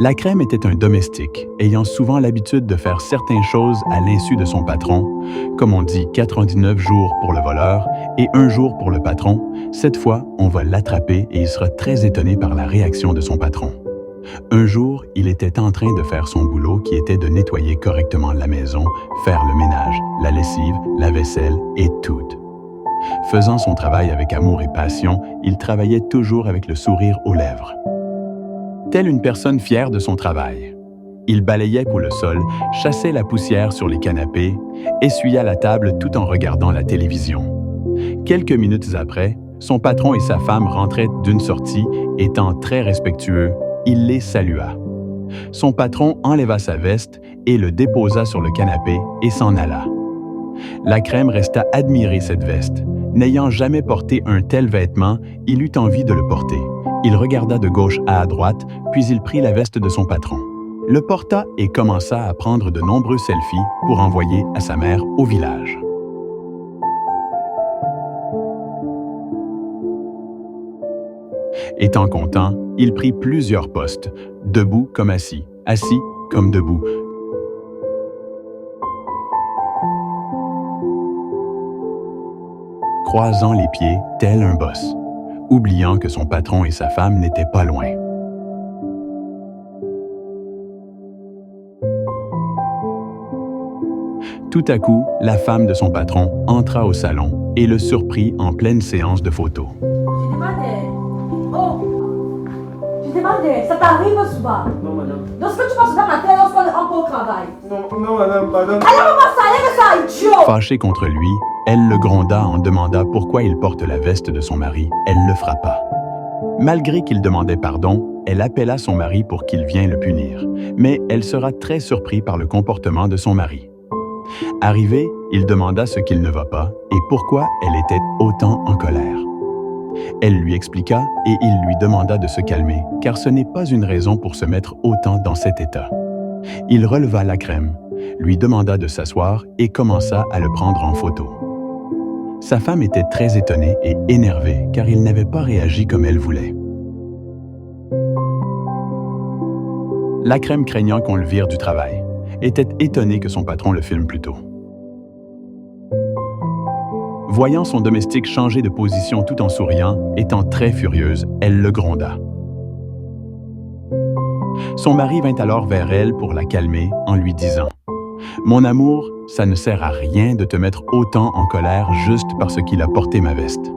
La Crème était un domestique, ayant souvent l'habitude de faire certaines choses à l'insu de son patron. Comme on dit 99 jours pour le voleur et 1 jour pour le patron, cette fois, on va l'attraper et il sera très étonné par la réaction de son patron. Un jour, il était en train de faire son boulot qui était de nettoyer correctement la maison, faire le ménage, la lessive, la vaisselle et tout. Faisant son travail avec amour et passion, il travaillait toujours avec le sourire aux lèvres. Telle une personne fière de son travail. Il balayait pour le sol, chassait la poussière sur les canapés, essuya la table tout en regardant la télévision. Quelques minutes après, son patron et sa femme rentraient d'une sortie, étant très respectueux, il les salua. Son patron enleva sa veste et le déposa sur le canapé et s'en alla. La Crème resta admirer cette veste. N'ayant jamais porté un tel vêtement, il eut envie de le porter. Il regarda de gauche à droite, puis il prit la veste de son patron. Le porta et commença à prendre de nombreux selfies pour envoyer à sa mère au village. Étant content, il prit plusieurs postes, debout comme assis, assis comme debout. Croisant les pieds tel un boss, oubliant que son patron et sa femme n'étaient pas loin. Tout à coup, la femme de son patron entra au salon et le surprit en pleine séance de photos. Je demandais, ça t'arrive souvent? Non, madame. Lorsque tu passes dans la tête, lorsqu'on est encore au travail. Non, madame. Alors, comment ça allait, ça, idiot? Fâchée contre lui, elle le gronda en demanda pourquoi il porte la veste de son mari. Elle le frappa. Malgré qu'il demandait pardon, elle appela son mari pour qu'il vienne le punir. Mais elle sera très surprise par le comportement de son mari. Arrivé, il demanda ce qu'il ne va pas et pourquoi elle était autant en colère. Elle lui expliqua et il lui demanda de se calmer, car ce n'est pas une raison pour se mettre autant dans cet état. Il releva la Crème, lui demanda de s'asseoir et commença à le prendre en photo. Sa femme était très étonnée et énervée, car il n'avait pas réagi comme elle voulait. La Crème, craignant qu'on le vire du travail, était étonnée que son patron le filme plus tôt. Voyant son domestique changer de position tout en souriant, étant très furieuse, elle le gronda. Son mari vint alors vers elle pour la calmer en lui disant « Mon amour, ça ne sert à rien de te mettre autant en colère juste parce qu'il a porté ma veste.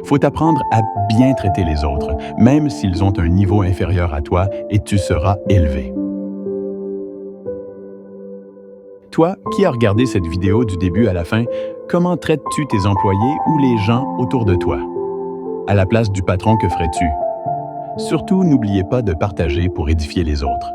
Faut apprendre à bien traiter les autres, même s'ils ont un niveau inférieur à toi, et tu seras élevé. » Toi, qui as regardé cette vidéo du début à la fin, comment traites-tu tes employés ou les gens autour de toi? À la place du patron, que ferais-tu? Surtout, n'oubliez pas de partager pour édifier les autres.